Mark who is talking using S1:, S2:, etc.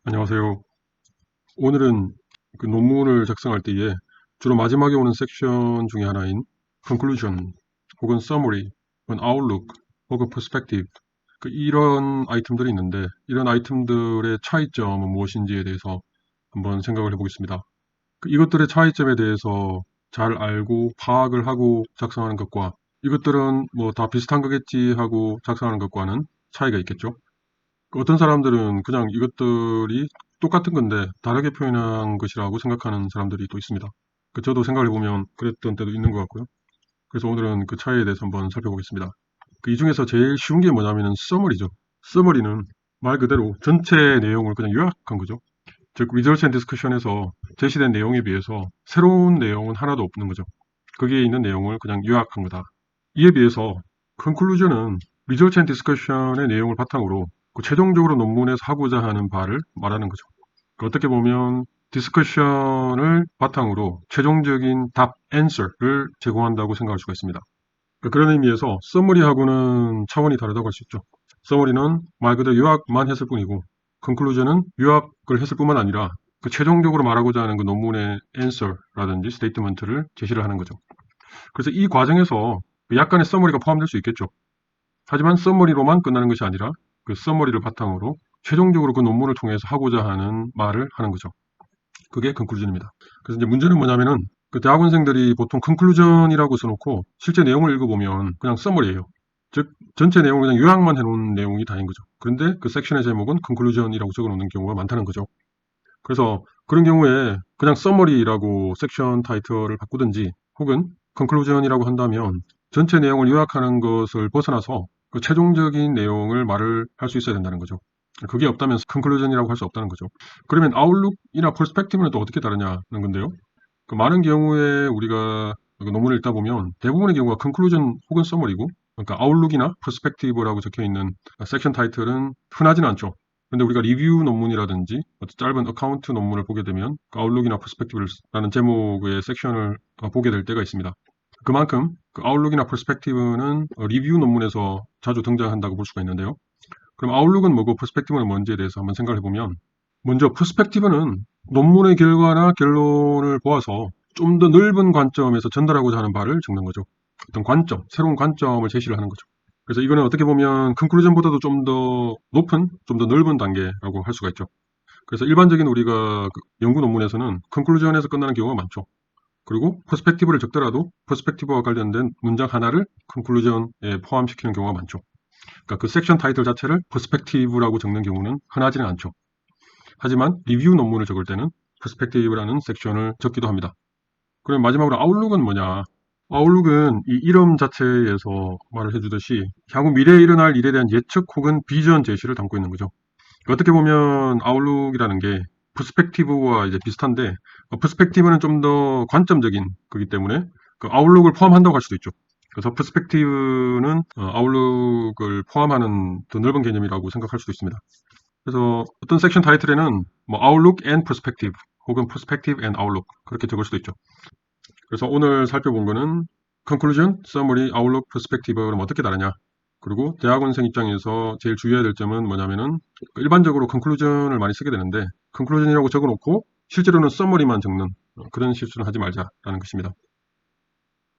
S1: 안녕하세요. 오늘은 그 논문을 작성할 때에 주로 마지막에 오는 섹션 중에 하나인 conclusion 혹은 summary 혹은 outlook 혹은 perspective 이런 아이템들이 있는데 이런 아이템들의 차이점은 무엇인지에 대해서 한번 생각을 해보겠습니다. 이것들의 차이점에 대해서 잘 알고 파악을 하고 작성하는 것과 이것들은 뭐 다 비슷한 거겠지 하고 작성하는 것과는 차이가 있겠죠. 어떤 사람들은 그냥 이것들이 똑같은 건데 다르게 표현한 것이라고 생각하는 사람들이 또 있습니다. 저도 생각을 해보면 그랬던 때도 있는 것 같고요. 그래서 오늘은 그 차이에 대해서 한번 살펴보겠습니다. 이 중에서 제일 쉬운 게 뭐냐면은 서머리죠. 서머리는 말 그대로 전체 내용을 그냥 요약한 거죠. 즉, 리서치 앤 디스커션에서 제시된 내용에 비해서 새로운 내용은 하나도 없는 거죠. 거기에 있는 내용을 그냥 요약한 거다. 이에 비해서 컨클루전은 리서치 앤 디스커션의 내용을 바탕으로 최종적으로 논문에서 하고자 하는 바를 말하는 거죠. 어떻게 보면 디스커션을 바탕으로 최종적인 답, answer를 제공한다고 생각할 수가 있습니다. 그런 의미에서 서머리하고는 차원이 다르다고 할 수 있죠. 서머리는 말 그대로 요약만 했을 뿐이고 컨클루전은 요약을 했을 뿐만 아니라 최종적으로 말하고자 하는 그 논문의 answer라든지 스테이트먼트를 제시를 하는 거죠. 그래서 이 과정에서 약간의 서머리가 포함될 수 있겠죠. 하지만 서머리로만 끝나는 것이 아니라 그 서머리를 바탕으로 최종적으로 그 논문을 통해서 하고자 하는 말을 하는 거죠. 그게 컨클루전입니다. 그래서 이제 문제는 뭐냐면은 대학원생들이 보통 컨클루전이라고 써놓고 실제 내용을 읽어보면 그냥 서머리예요. 즉 전체 내용을 그냥 요약만 해놓은 내용이 다인 거죠. 그런데 그 섹션의 제목은 컨클루전이라고 적어놓는 경우가 많다는 거죠. 그래서 그런 경우에 그냥 서머리라고 섹션 타이틀을 바꾸든지 혹은 컨클루전이라고 한다면 전체 내용을 요약하는 것을 벗어나서 그 최종적인 내용을 말을 할 수 있어야 된다는 거죠. 그게 없다면 컨클루전이라고 할 수 없다는 거죠. 그러면 아웃룩이나 퍼스펙티브는 또 어떻게 다르냐는 건데요. 많은 경우에 우리가 논문을 읽다 보면 대부분의 경우가 컨클루전 혹은 서머리고, 그러니까 아웃룩이나 퍼스펙티브라고 적혀 있는 섹션 타이틀은 흔하지는 않죠. 근데 우리가 리뷰 논문이라든지 짧은 어카운트 논문을 보게 되면 아웃룩이나 퍼스펙티브라는 제목의 섹션을 보게 될 때가 있습니다. 그만큼 아웃룩이나 퍼스펙티브는 리뷰 논문에서 자주 등장한다고 볼 수가 있는데요. 그럼 아웃룩은 뭐고 퍼스펙티브는 뭔지에 대해서 한번 생각을 해보면, 먼저 퍼스펙티브는 논문의 결과나 결론을 보아서 좀 더 넓은 관점에서 전달하고자 하는 바를 적는 거죠. 어떤 관점, 새로운 관점을 제시를 하는 거죠. 그래서 이거는 어떻게 보면 컨클루전보다도 좀 더 높은, 좀 더 넓은 단계라고 할 수가 있죠. 그래서 일반적인 우리가 연구 논문에서는 컨클루전에서 끝나는 경우가 많죠. 그리고 퍼스펙티브를 적더라도 퍼스펙티브와 관련된 문장 하나를 컨클루전에 포함시키는 경우가 많죠. 그러니까 그 섹션 타이틀 자체를 퍼스펙티브라고 적는 경우는 흔하지는 않죠. 하지만 리뷰 논문을 적을 때는 퍼스펙티브라는 섹션을 적기도 합니다. 그럼 마지막으로 아웃룩은 뭐냐? 아웃룩은 이 이름 자체에서 말을 해주듯이 향후 미래에 일어날 일에 대한 예측 혹은 비전 제시를 담고 있는 거죠. 어떻게 보면 아웃룩이라는 게 퍼스펙티브와 이제 비슷한데, 퍼스펙티브는 좀 더 관점적인 거기 때문에 그 아웃룩을 포함한다고 할 수도 있죠. 그래서 퍼스펙티브는 아웃룩을 포함하는 더 넓은 개념이라고 생각할 수도 있습니다. 그래서 어떤 섹션 타이틀에는 뭐 Outlook and Perspective 혹은 Perspective and Outlook 그렇게 적을 수도 있죠. 그래서 오늘 살펴본 거는 Conclusion, Summary, Outlook, Perspective는 어떻게 다르냐, 그리고 대학원생 입장에서 제일 주의해야 될 점은 뭐냐면은 일반적으로 Conclusion을 많이 쓰게 되는데 Conclusion이라고 적어놓고 실제로는 Summary만 적는 그런 실수를 하지 말자라는 것입니다.